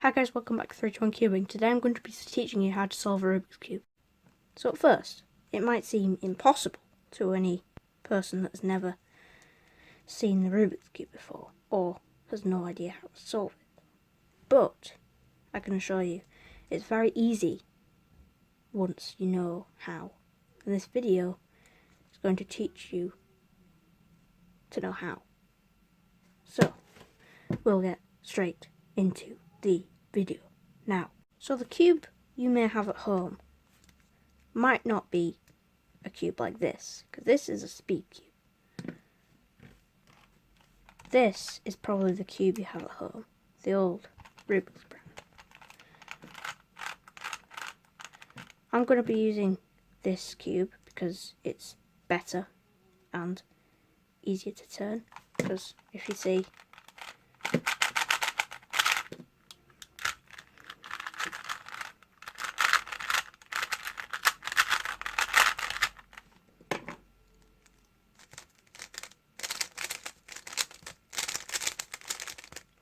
Hi guys, welcome back to 321 Cubing. Today I'm going to be teaching you how to solve a Rubik's Cube. So at first, it might seem impossible to any person that has never seen the Rubik's Cube before, or has no idea how to solve it. But, I can assure you, it's very easy once you know how. And this video is going to teach you to know how. So, we'll get straight into the video now. So the cube you may have at home might not be a cube like this, because this is a speed cube. This is probably the cube you have at home, the old Rubik's brand. I'm going to be using this cube because it's better and easier to turn, because if you see,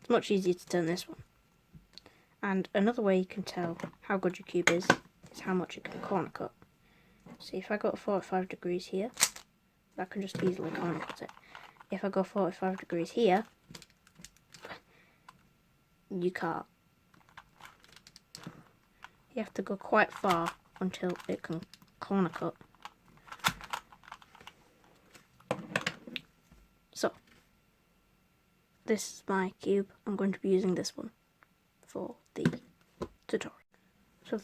it's much easier to turn this one. And another way you can tell how good your cube is how much it can corner cut. See, if I go 45 degrees here, that can just easily corner cut it. If I go 45 degrees here, you can't. You have to go quite far until it can corner cut. So, this is my cube. I'm going to be using this one for the tutorial. So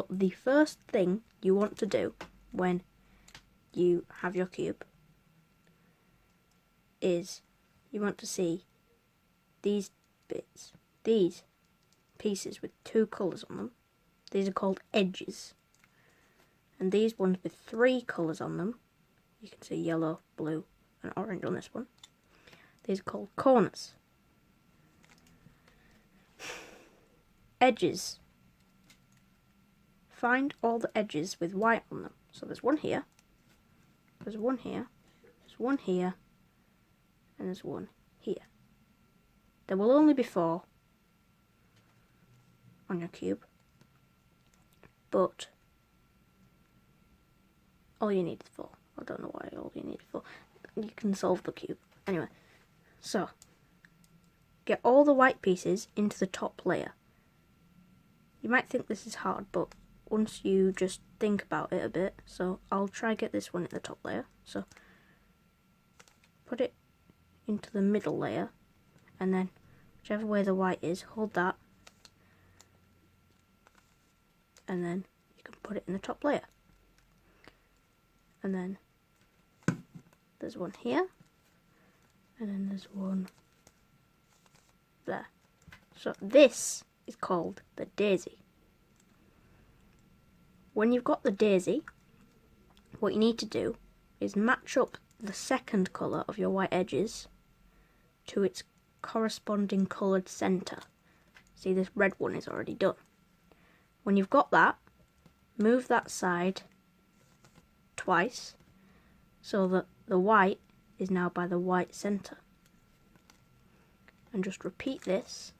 the first thing you want to do when you have your cube is you want to see these bits, these pieces with two colours on them. These are called edges. And these ones with three colours on them, you can see yellow, blue and orange on this one. These are called corners. Edges. Find all the edges with white on them. So there's one here, there's one here, there's one here, and there's one here. There will only be 4 on your cube, but all you need is 4. I don't know why all you need is 4. You can solve the cube. Anyway, so get all the white pieces into the top layer. You might think this is hard, but once you just think about it a bit, so I'll try get this one in the top layer. So put it into the middle layer, and then whichever way the white is, hold that, and then you can put it in the top layer. And then there's one here, and then there's one there. So this is called the daisy. When you've got the daisy, what you need to do is match up the second colour of your white edges to its corresponding coloured centre. See, this red one is already done. When you've got that, move that side twice so that the white is now by the white centre. And just repeat this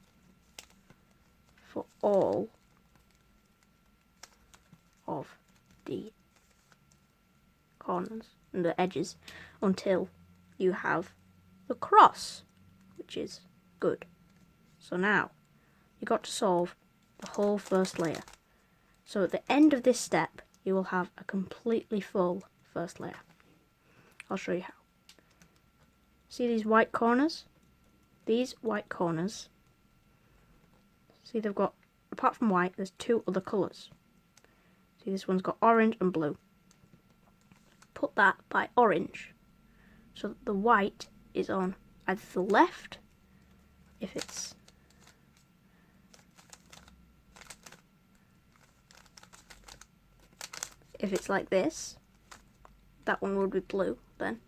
for all of the corners and the edges until you have the cross, which is good. So now you've got to solve the whole first layer. So at the end of this step you will have a completely full first layer. I'll show you how. See these white corners? These white corners, see, they've got, apart from white, there's 2 other colours. See, this one's got orange and blue. Put that by orange so that the white is on either the left, if it's like this, that one would be blue then,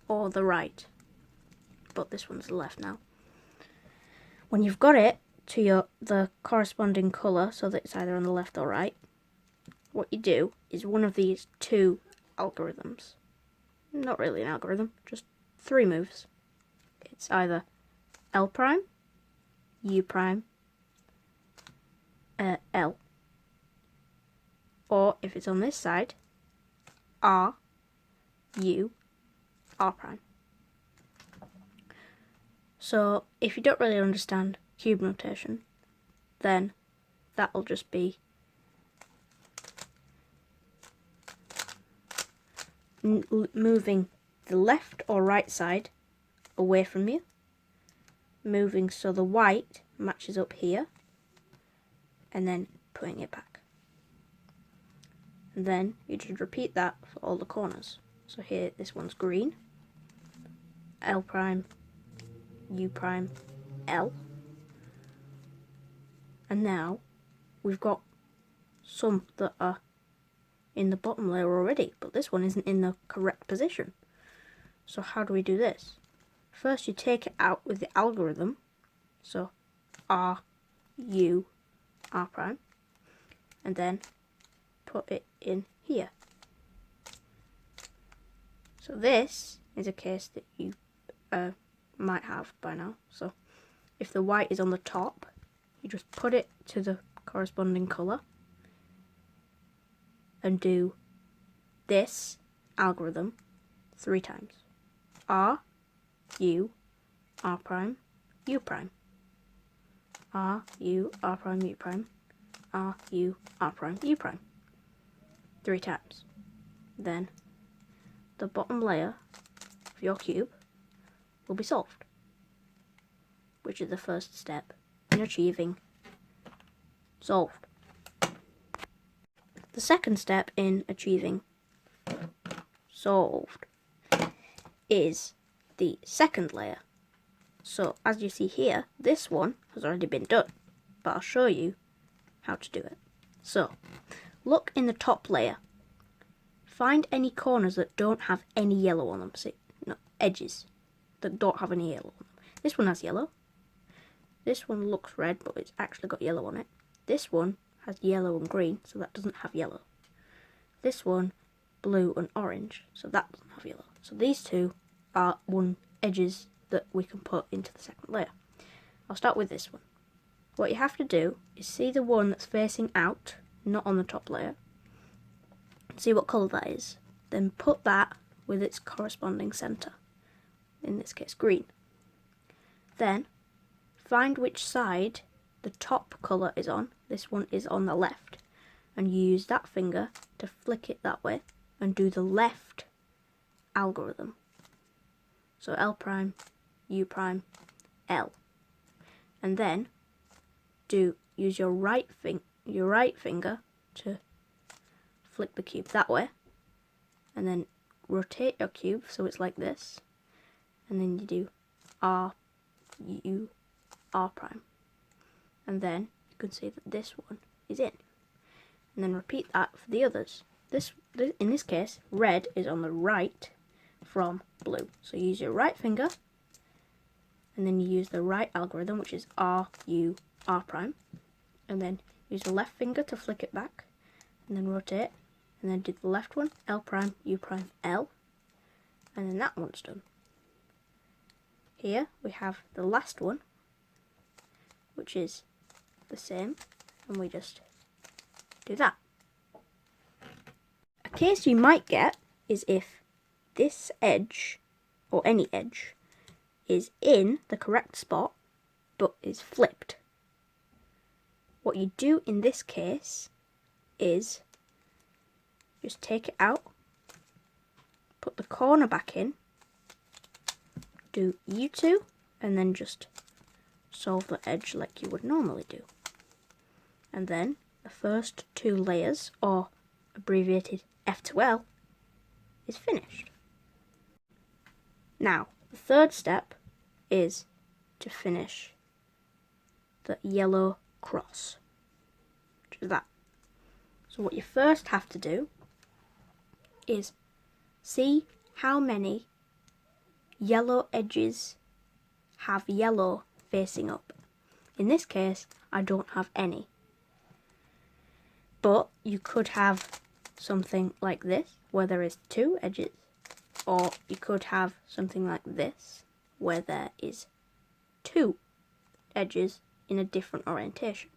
or the right, but this one's the left now. When you've got it to the corresponding colour, so that it's either on the left or right, what you do is one of these 2 algorithms. Not really an algorithm, just 3 moves. It's either L prime, U prime, L. Or if it's on this side, R, U, R prime. So if you don't really understand cube notation, then that'll just be moving the left or right side away from you, moving so the white matches up here, and then putting it back. And then you just repeat that for all the corners. So here, this one's green, L prime, U prime, L. And now we've got some that are in the bottom layer already, but this one isn't in the correct position. So how do we do this? First you take it out with the algorithm, so R, U, R prime, and then put it in here. So this is a case that you might have by now. So if the white is on the top, you just put it to the corresponding colour and do this algorithm 3 times. R, U, R prime, U prime. R, U, R prime, U prime. R, U, R prime, U prime. 3 times. Then the bottom layer of your cube will be solved, which is the first step in achieving solved. The second step in achieving solved is the second layer. So as you see here, this one has already been done, but I'll show you how to do it. So look in the top layer. Find any corners that don't have any yellow on them. See, no, edges that don't have any yellow on them. This one has yellow. This one looks red, but it's actually got yellow on it. This one has yellow and green, so that doesn't have yellow. This one, blue and orange, so that doesn't have yellow. So these two are one edges that we can put into the second layer. I'll start with this one. What you have to do is see the one that's facing out, not on the top layer. See what colour that is. Then put that with its corresponding centre. In this case, green. Then find which side the top colour is on. This one is on the left. And use that finger to flick it that way and do the left algorithm. So L prime, U prime, L. And then use your right finger to flick the cube that way, and then rotate your cube so it's like this, and then you do R, U, R prime, and then you can see that this one is in, and then repeat that for the others. In this case, red is on the right from blue, so use your right finger, and then you use the right algorithm, which is R, U, R prime, and then use the left finger to flick it back, and then rotate, and then do the left one, L prime, U prime, L, and then that one's done. Here we have the last one, which is the same, and we just do that. A case you might get is if this edge, or any edge, is in the correct spot, but is flipped. What you do in this case is just take it out, put the corner back in, do U2, and then just solve the edge like you would normally do. And then the first 2 layers, or abbreviated F to L, is finished. Now, the third step is to finish the yellow cross, which is that. So what you first have to do is see how many yellow edges have yellow facing up. In this case, I don't have any. But you could have something like this, where there is 2 edges. Or you could have something like this, where there is 2 edges in a different orientation.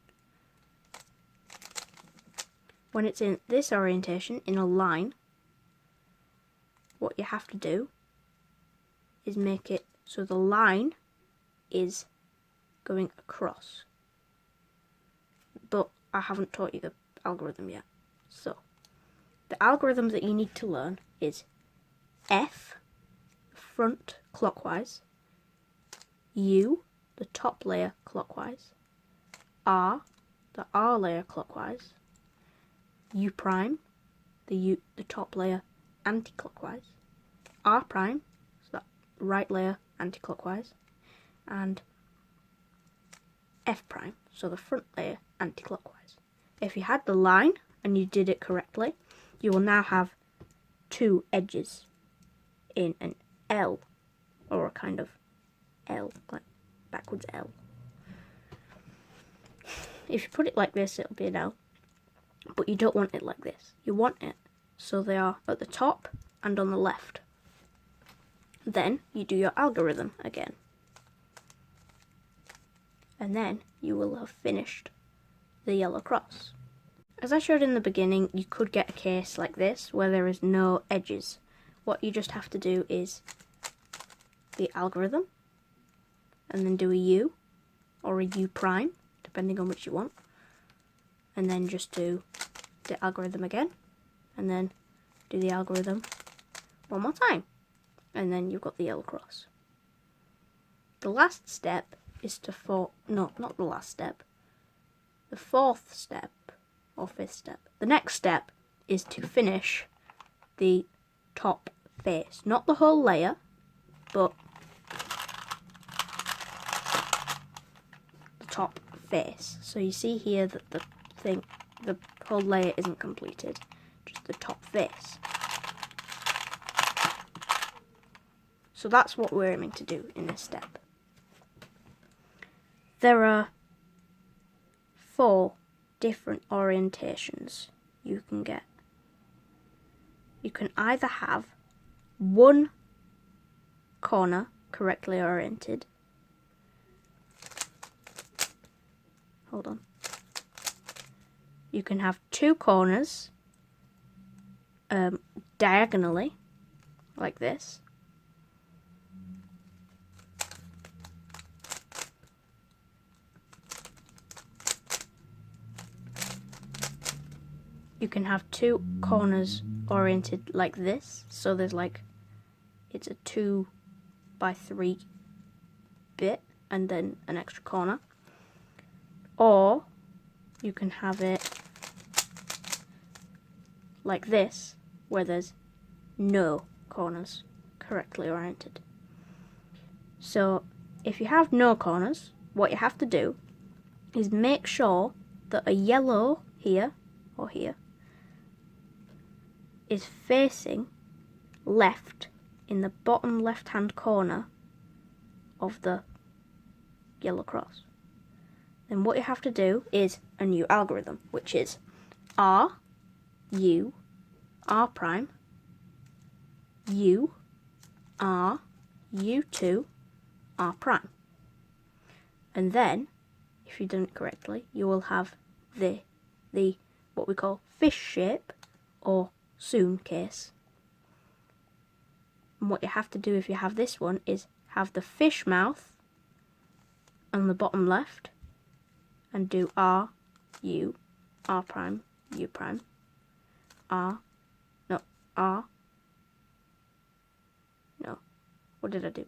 When it's in this orientation, in a line, what you have to do is make it so the line is going across. But I haven't taught you the algorithm yet. So, the algorithm that you need to learn is F, front clockwise, U, the top layer clockwise, R, the R layer clockwise, U prime, the top layer anti-clockwise, R prime, so that right layer anti-clockwise, and F prime, so the front layer anti-clockwise. If you had the line and you did it correctly, you will now have two edges in an L, or a kind of L, like backwards L. If you put it like this, it'll be an L, but you don't want it like this. You want it so they are at the top and on the left. Then you do your algorithm again, and then you will have finished the yellow cross. As I showed in the beginning, you could get a case like this where there is no edges. What you just have to do is the algorithm, and then do a U or a U prime, depending on which you want, and then just do the algorithm again, and then do the algorithm one more time, and then you've got the yellow cross. The last step is to not the last step, the fourth step or fifth step. The next step is to finish the top face, not the whole layer, but the top face. So you see here that the whole layer isn't completed, just the top face. So that's what we're aiming to do in this step. There are 4 different orientations you can get. You can either have one corner correctly oriented. Hold on. You can have 2 corners diagonally, like this. You can have 2 corners oriented like this, so there's like, it's a 2 by 3 bit and then an extra corner. Or you can have it like this, where there's no corners correctly oriented. So if you have no corners, what you have to do is make sure that a yellow here or here is facing left in the bottom left hand corner of the yellow cross. Then what you have to do is a new algorithm, which is R, U, R prime, U, R, U2, R prime. And then, if you've done it correctly, you will have the what we call fish shape or soon case. And what you have to do if you have this one is have the fish mouth on the bottom left and do R, U, R prime, U prime, R, what did I do?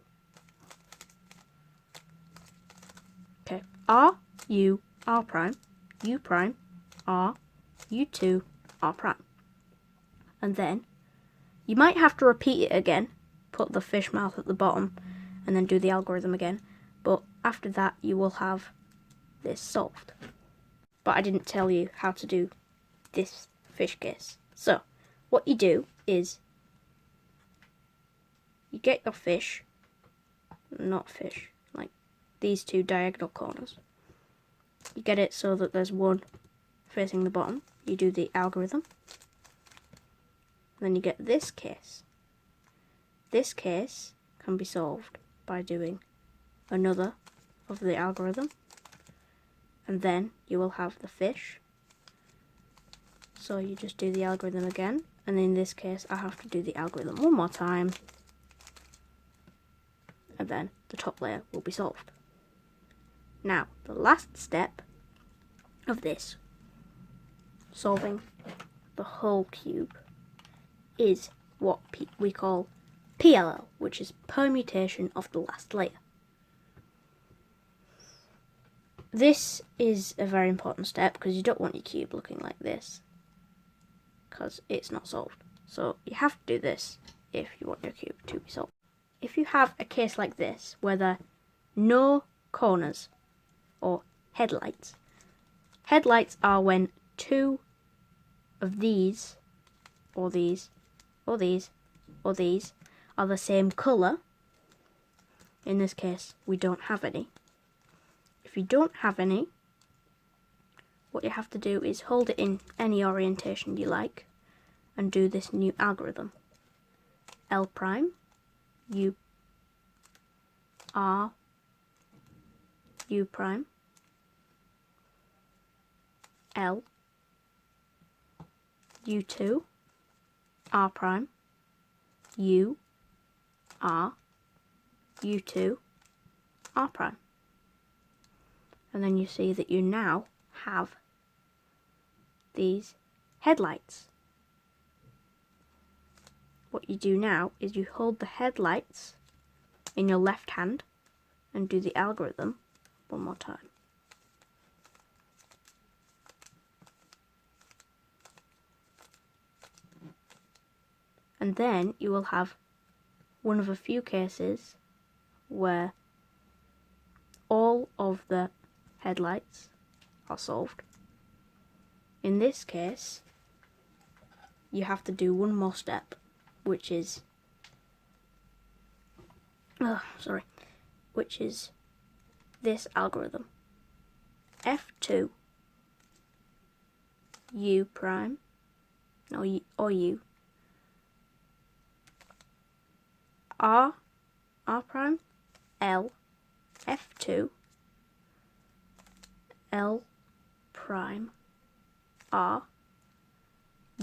Okay, R, U, R prime, U prime, R, U2, R prime. And then you might have to repeat it again, put the fish mouth at the bottom, and then do the algorithm again. But after that, you will have this solved. But I didn't tell you how to do this fish case. So, what you do is you get your fish, not fish, like these 2 diagonal corners. You get it so that there's one facing the bottom. You do the algorithm. Then you get this case. This case can be solved by doing another of the algorithm, and then you will have the fish. So you just do the algorithm again, and in this case I have to do the algorithm one more time, and then the top layer will be solved. Now, the last step of this, solving the whole cube, is what we call PLL, which is permutation of the last layer. This is a very important step because you don't want your cube looking like this, because it's not solved. So you have to do this if you want your cube to be solved. If you have a case like this where there are no corners or headlights, headlights are when two of these or these or these or these are the same colour. In this case we don't have any. If you don't have any, what you have to do is hold it in any orientation you like and do this new algorithm. L prime, U, R, U prime, L, U2, R prime, U, R, U2, R prime. And then you see that you now have these headlights. What you do now is you hold the headlights in your left hand and do the algorithm one more time. And then you will have one of a few cases where all of the headlights are solved. In this case, you have to do one more step, which is this algorithm. F2 U prime, or U, R prime, L, F2, L prime, R,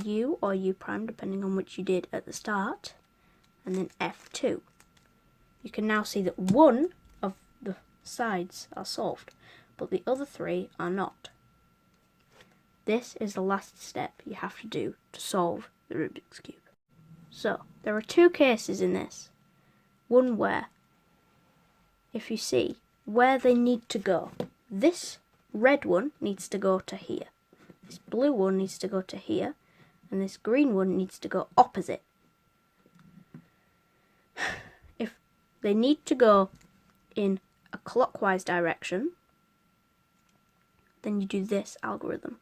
U or U prime, depending on which you did at the start, and then F2. You can now see that one of the sides are solved, but the other three are not. This is the last step you have to do to solve the Rubik's Cube. So, there are two cases in this. One where, if you see where they need to go, this red one needs to go to here, this blue one needs to go to here, and this green one needs to go opposite. If they need to go in a clockwise direction, then you do this algorithm.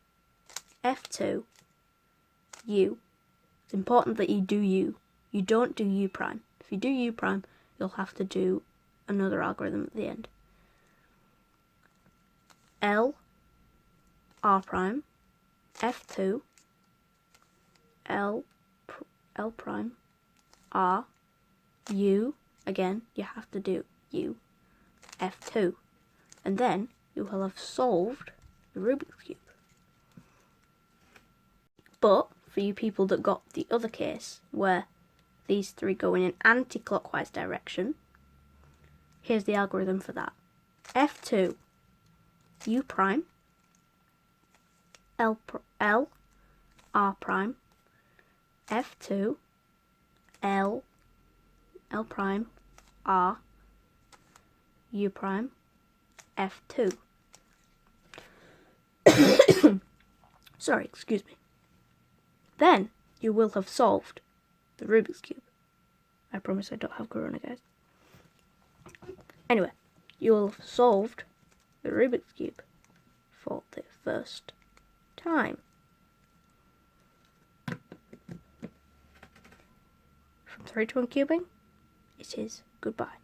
F2, U. It's important that you do U. You don't do U prime. If you do U prime, you'll have to do another algorithm at the end. L, R prime, F2, L prime, R, U, again you have to do U, F2, and then you will have solved the Rubik's Cube. But for you people that got the other case where these three go in an anti-clockwise direction, here's the algorithm for that. F2, U prime, L, R prime, F2, L prime, R, U prime, F2. Sorry, excuse me. Then you will have solved the Rubik's Cube. I promise I don't have corona, guys. Anyway, you will have solved the Rubik's Cube for the first time. From 3 to 1 cubing, it is goodbye.